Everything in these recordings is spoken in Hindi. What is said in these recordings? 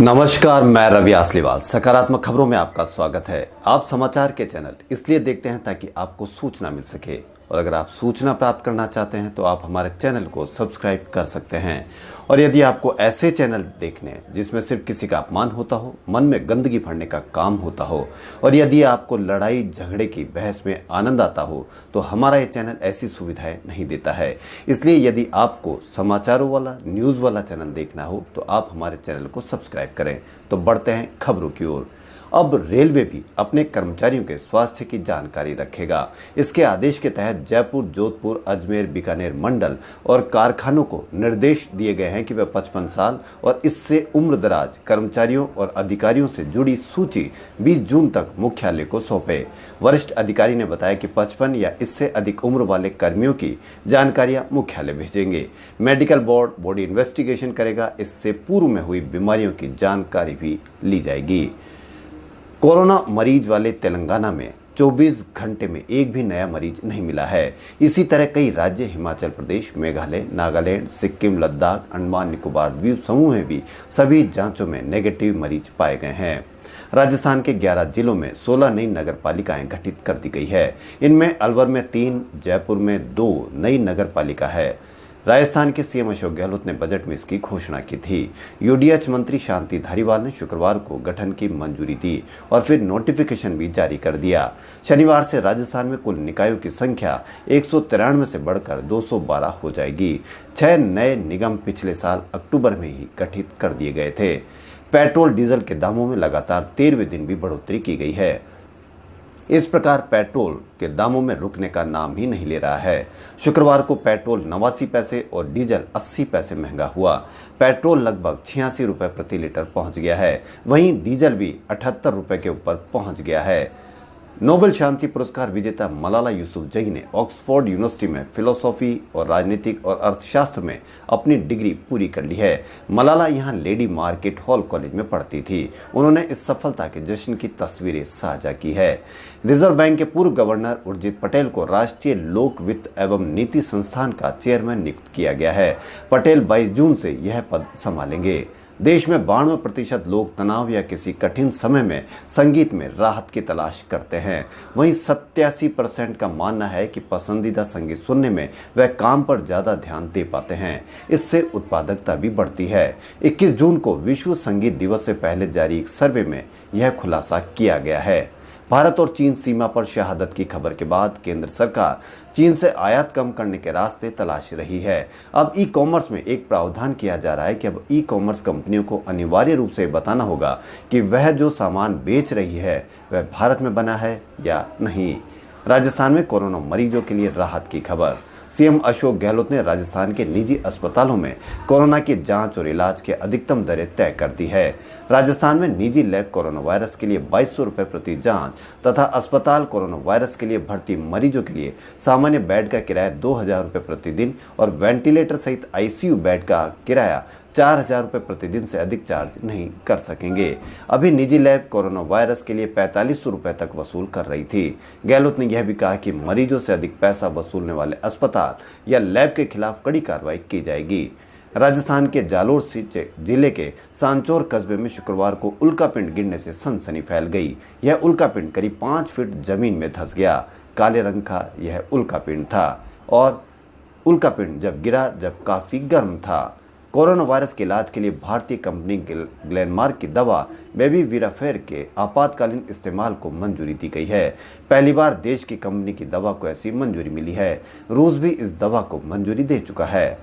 नमस्कार, मैं रवि आसलीवाल। सकारात्मक खबरों में आपका स्वागत है। आप समाचार के चैनल इसलिए देखते हैं ताकि आपको सूचना मिल सके, और अगर आप सूचना प्राप्त करना चाहते हैं तो आप हमारे चैनल को सब्सक्राइब कर सकते हैं। और यदि आपको ऐसे चैनल देखने जिसमें सिर्फ किसी का अपमान होता हो, मन में गंदगी भरने का काम होता हो, और यदि आपको लड़ाई झगड़े की बहस में आनंद आता हो, तो हमारा ये चैनल ऐसी सुविधाएं नहीं देता है। इसलिए यदि आपको समाचारों वाला, न्यूज़ वाला चैनल देखना हो तो आप हमारे चैनल को सब्सक्राइब करें। तो बढ़ते हैं खबरों की ओर। अब रेलवे भी अपने कर्मचारियों के स्वास्थ्य की जानकारी रखेगा। इसके आदेश के तहत जयपुर, जोधपुर, अजमेर, बीकानेर मंडल और कारखानों को निर्देश दिए गए हैं कि वे 55 साल और इससे उम्रदराज कर्मचारियों और अधिकारियों से जुड़ी सूची 20 जून तक मुख्यालय को सौंपे। वरिष्ठ अधिकारी ने बताया कि 55 या इससे अधिक उम्र वाले कर्मियों की जानकारियां मुख्यालय भेजेंगे। मेडिकल बोर्ड बॉडी इन्वेस्टिगेशन करेगा। इससे पूर्व में हुई बीमारियों की जानकारी भी ली जाएगी। कोरोना मरीज वाले तेलंगाना में 24 घंटे में एक भी नया मरीज नहीं मिला है। इसी तरह कई राज्य, हिमाचल प्रदेश, मेघालय, नागालैंड, सिक्किम, लद्दाख, अंडमान निकोबार द्वीप समूह में भी सभी जांचों में नेगेटिव मरीज पाए गए हैं। राजस्थान के 11 जिलों में 16 नई नगर पालिकाएं गठित कर दी गई है। इनमें अलवर में 3, जयपुर में 2 नई नगर पालिका है। राजस्थान के सीएम अशोक गहलोत ने बजट में इसकी घोषणा की थी। यूडीएच मंत्री शांति धारीवाल ने शुक्रवार को गठन की मंजूरी दी और फिर नोटिफिकेशन भी जारी कर दिया। शनिवार से राजस्थान में कुल निकायों की संख्या 193 से बढ़कर 212 हो जाएगी। 6 नए निगम पिछले साल अक्टूबर में ही गठित कर दिए गए थे। पेट्रोल डीजल के दामों में लगातार 13वें दिन भी बढ़ोतरी की गई है। इस प्रकार पेट्रोल के दामों में रुकने का नाम ही नहीं ले रहा है। शुक्रवार को पेट्रोल 89 पैसे और डीजल 80 पैसे महंगा हुआ। पेट्रोल लगभग 86 रुपए प्रति लीटर पहुंच गया है। वहीं डीजल भी 78 रुपए के ऊपर पहुंच गया है। नोबेल शांति पुरस्कार विजेता मलाला यूसुफजई ने ऑक्सफोर्ड यूनिवर्सिटी में फिलोसॉफी और राजनीतिक और अर्थशास्त्र में अपनी डिग्री पूरी कर ली है। मलाला यहां लेडी मार्केट हॉल कॉलेज में पढ़ती थी। उन्होंने इस सफलता के जश्न की तस्वीरें साझा की है। रिजर्व बैंक के पूर्व गवर्नर उर्जित पटेल को राष्ट्रीय लोक वित्त एवं नीति संस्थान का चेयरमैन नियुक्त किया गया है। पटेल 22 जून से यह पद संभालेंगे। देश में 92% लोग तनाव या किसी कठिन समय में संगीत में राहत की तलाश करते हैं। वहीं 87% का मानना है कि पसंदीदा संगीत सुनने में वह काम पर ज्यादा ध्यान दे पाते हैं। इससे उत्पादकता भी बढ़ती है। 21 जून को विश्व संगीत दिवस से पहले जारी एक सर्वे में यह खुलासा किया गया है। भारत और चीन सीमा पर शहादत की खबर के बाद केंद्र सरकार चीन से आयात कम करने के रास्ते तलाश रही है। अब ई कॉमर्स में एक प्रावधान किया जा रहा है कि अब ई कॉमर्स कंपनियों को अनिवार्य रूप से बताना होगा कि वह जो सामान बेच रही है वह भारत में बना है या नहीं। राजस्थान में कोरोना मरीजों के लिए राहत की खबर। सीएम अशोक गहलोत ने राजस्थान के निजी अस्पतालों में कोरोना की जांच और इलाज की अधिकतम दरें तय कर दी है। राजस्थान में निजी लैब कोरोना वायरस के लिए 2200 रुपये प्रति जांच तथा अस्पताल कोरोना वायरस के लिए भर्ती मरीजों के लिए सामान्य बेड का किराया 2000 रुपये प्रतिदिन और वेंटिलेटर सहित आईसीयू बेड का किराया 4000 रुपये प्रतिदिन से अधिक चार्ज नहीं कर सकेंगे। अभी निजी लैब कोरोना वायरस के लिए 4500 रुपये तक वसूल कर रही थी। गहलोत ने यह भी कहा कि मरीजों से अधिक पैसा वसूलने वाले अस्पताल या लैब के खिलाफ कड़ी कार्रवाई की जाएगी। राजस्थान के जालोर जिले के सांचौर कस्बे में शुक्रवार को उल्कापिंड गिरने से सनसनी फैल गई। यह उल्कापिंड करीब 5 फीट जमीन में धंस गया। काले रंग का यह उल्कापिंड था और उल्कापिंड जब काफी गर्म था। कोरोना वायरस के इलाज के लिए भारतीय कंपनी ग्लेनमार्क की दवा बेबीविराफेर के आपातकालीन इस्तेमाल को मंजूरी दी गई है। पहली बार देश की कंपनी की दवा को ऐसी मंजूरी मिली है। रूस भी इस दवा को मंजूरी दे चुका है।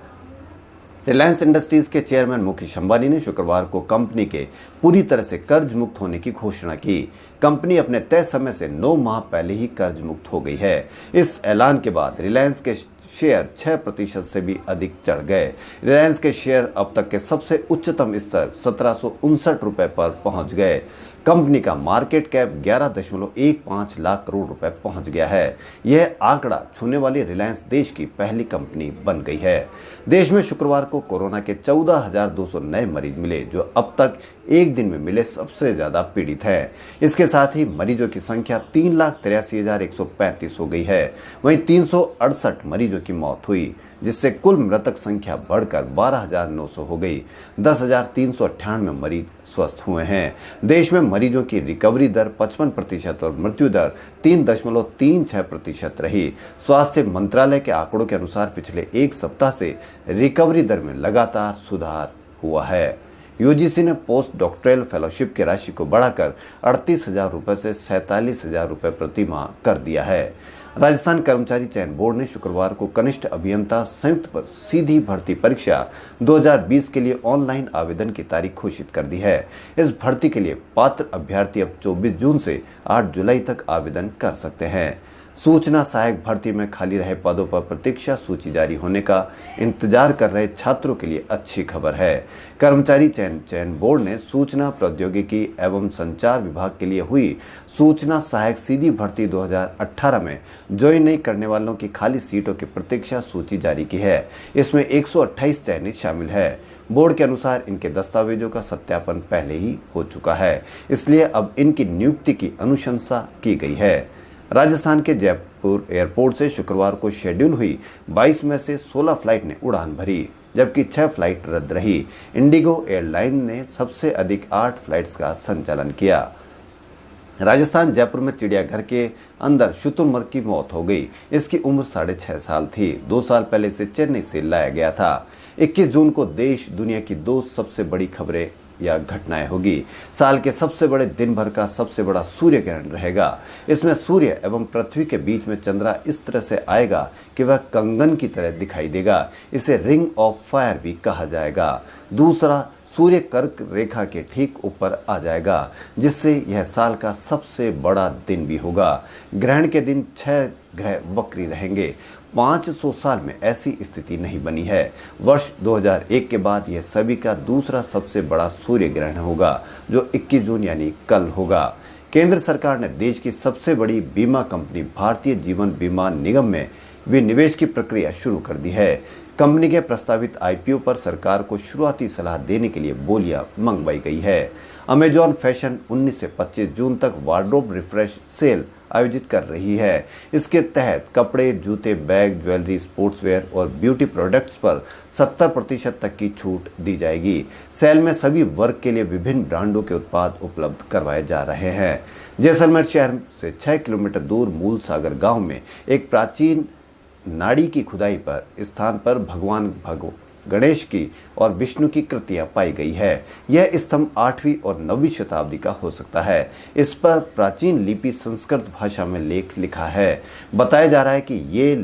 रिलायंस इंडस्ट्रीज के चेयरमैन मुकेश अंबानी ने शुक्रवार को कंपनी के पूरी तरह से कर्ज मुक्त होने की घोषणा की। कंपनी अपने तय समय से 9 माह पहले ही कर्ज मुक्त हो गई है। इस ऐलान के बाद रिलायंस के शेयर 6% से भी अधिक चढ़ गए। रिलायंस के शेयर अब तक के सबसे उच्चतम स्तर 1759 रुपए पर पहुंच गए। कंपनी का मार्केट कैप 11.15 लाख करोड़ रुपए पहुंच गया है। यह आंकड़ा छूने वाली रिलायंस देश की पहली कंपनी बन गई है। देश में शुक्रवार को कोरोना के 14,200 नए मरीज मिले, जो अब तक एक दिन में मिले सबसे ज्यादा पीड़ित हैं। इसके साथ ही मरीजों की संख्या 3,83,135 हो गई है। वहीं 368 मरीजों की मौत हुई। जिससे कुल मृतक संख्या बढ़कर 12,900 हो गई। 10,398 मरीज स्वस्थ हुए हैं। देश में मरीजों की रिकवरी दर 55% और मृत्यु दर 3.36% रही। स्वास्थ्य मंत्रालय के आंकड़ों के अनुसार पिछले एक सप्ताह से रिकवरी दर में लगातार सुधार हुआ है। यूजीसी ने पोस्ट डॉक्टरल फेलोशिप की राशि को बढ़ाकर 38,000 रुपये से 47,000 रुपये प्रति माह कर दिया है। राजस्थान कर्मचारी चयन बोर्ड ने शुक्रवार को कनिष्ठ अभियंता संयुक्त पर सीधी भर्ती परीक्षा 2020 के लिए ऑनलाइन आवेदन की तारीख घोषित कर दी है। इस भर्ती के लिए पात्र अभ्यर्थी अब 24 जून से 8 जुलाई तक आवेदन कर सकते हैं। सूचना सहायक भर्ती में खाली रहे पदों पर प्रतीक्षा सूची जारी होने का इंतजार कर रहे छात्रों के लिए अच्छी खबर है। कर्मचारी चयन बोर्ड ने सूचना प्रौद्योगिकी एवं संचार विभाग के लिए हुई सूचना सहायक सीधी भर्ती 2018 में ज्वाइन नहीं करने वालों की खाली सीटों की प्रतीक्षा सूची जारी की है। इसमें 128 चयनित शामिल है। बोर्ड के अनुसार इनके दस्तावेजों का सत्यापन पहले ही हो चुका है, इसलिए अब इनकी नियुक्ति की अनुशंसा की गई है। राजस्थान के जयपुर एयरपोर्ट से शुक्रवार को शेड्यूल हुई 22 में से 16 फ्लाइट ने उड़ान भरी, जबकि 6 फ्लाइट रद्द रही। इंडिगो एयरलाइन ने सबसे अधिक 8 फ्लाइट्स का संचालन किया। राजस्थान जयपुर में चिड़ियाघर के अंदर शुतुरमुर्ग की मौत हो गई। इसकी उम्र 6.5 साल थी। 2 साल पहले इसे चेन्नई से लाया गया था। 21 जून को देश दुनिया की 2 सबसे बड़ी खबरें या घटनाएं होगी। साल के सबसे बड़े दिन भर का सबसे बड़ा सूर्य ग्रहण रहेगा। इसमें सूर्य एवं पृथ्वी के बीच में चंद्रमा इस तरह से आएगा कि वह कंगन की तरह दिखाई देगा। इसे रिंग ऑफ फायर भी कहा जाएगा। दूसरा, सूर्य कर्क रेखा के ठीक ऊपर आ जाएगा, जिससे यह साल का सबसे बड़ा दिन भी होगा। ग्रहण के दिन 6 ग्रह वक्री रहेंगे। 500 साल में ऐसी स्थिति नहीं बनी है। वर्ष 2001 के बाद यह सभी का दूसरा सबसे बड़ा सूर्य ग्रहण होगा, जो 21 जून यानी कल होगा। केंद्र सरकार ने देश की सबसे बड़ी बीमा कंपनी भारतीय जीवन बीमा निगम में विनिवेश की प्रक्रिया शुरू कर दी है। कंपनी के प्रस्तावित आईपीओ पर सरकार को शुरुआती सलाह देने के लिए बोलियां मंगवाई गई है। अमेजॉन फैशन 19 से 25 जून तक वार्डरोब रिफ्रेश सेल आयोजित कर रही है। इसके तहत कपड़े, जूते, बैग, ज्वेलरी, स्पोर्ट्सवेयर और ब्यूटी प्रोडक्ट्स पर 70% तक की छूट दी जाएगी। सेल में सभी वर्ग के लिए विभिन्न ब्रांडों के उत्पाद उपलब्ध करवाए जा रहे हैं। जैसलमेर शहर से 6 किलोमीटर दूर मूल सागर गांव में एक प्राचीन नाड़ी की खुदाई पर स्थान पर भगवान गणेश की और विष्णु की कृतियां पाई गई है। यह स्तंभ 8वीं और 9वीं शताब्दी का हो सकता है। इस पर प्राचीन लिपि संस्कृत भाषा में लेख लिखा है। बताया जा रहा है कि ये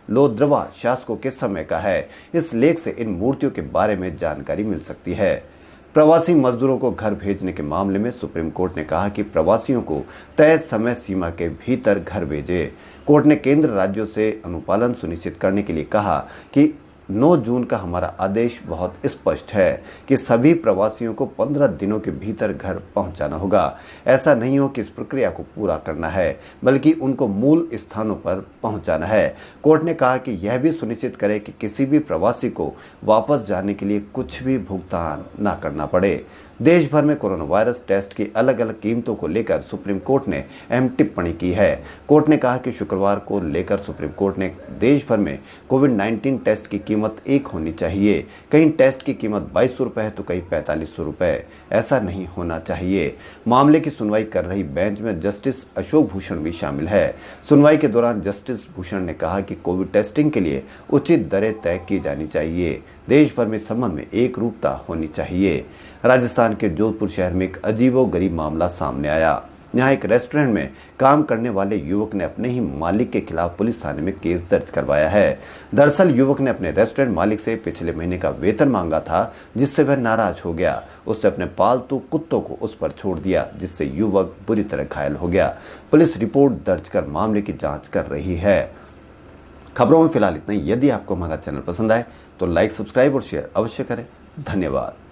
लोद्रवा शासकों के समय का है। इस लेख से इन मूर्तियों के बारे में जानकारी मिल सकती है। प्रवासी मजदूरों को घर भेजने के मामले में सुप्रीम कोर्ट ने कहा कि प्रवासियों को तय समय सीमा के भीतर घर भेजे। कोर्ट ने केंद्र राज्यों से अनुपालन सुनिश्चित करने के लिए कहा कि 9 जून का हमारा आदेश बहुत स्पष्ट है कि सभी प्रवासियों को 15 दिनों के भीतर घर पहुंचाना होगा। ऐसा नहीं हो कि इस प्रक्रिया को पूरा करना है, बल्कि उनको मूल स्थानों पर पहुंचाना है। कोर्ट ने कहा कि यह भी सुनिश्चित करे कि किसी भी प्रवासी को वापस जाने के लिए कुछ भी भुगतान न करना पड़े। देश भर में कोरोना वायरस टेस्ट की अलग अलग कीमतों को लेकर सुप्रीम कोर्ट ने अहम टिप्पणी की है। कोर्ट ने कहा कि शुक्रवार को लेकर सुप्रीम कोर्ट ने देश भर में कोविड-19 टेस्ट की कीमत एक होनी चाहिए। कहीं टेस्ट की कीमत 2200 रुपये है तो कहीं 4500 रुपये। ऐसा नहीं होना चाहिए। मामले की सुनवाई कर रही बेंच में जस्टिस अशोक भूषण भी शामिल है। सुनवाई के दौरान जस्टिस भूषण ने कहा कि कोविड टेस्टिंग के लिए उचित दरें तय की जानी चाहिए। देश भर में इस संबंध में एक रूपता होनी चाहिए। राजस्थान के जोधपुर शहर में एक अजीबोगरीब मामला सामने आया। यहाँ एक रेस्टोरेंट में काम करने वाले युवक ने अपने ही मालिक के खिलाफ पुलिस थाने में केस दर्ज करवाया है। दरअसल युवक ने अपने रेस्टोरेंट मालिक से पिछले महीने का वेतन मांगा था, जिससे वह नाराज हो गया। उसने अपने पालतू कुत्तों को उस पर छोड़ दिया, जिससे युवक बुरी तरह घायल हो गया। पुलिस रिपोर्ट दर्ज कर मामले की जाँच कर रही है। खबरों में फिलहाल इतना ही। यदि आपको हमारा चैनल पसंद आए तो लाइक, सब्सक्राइब और शेयर अवश्य करें। धन्यवाद।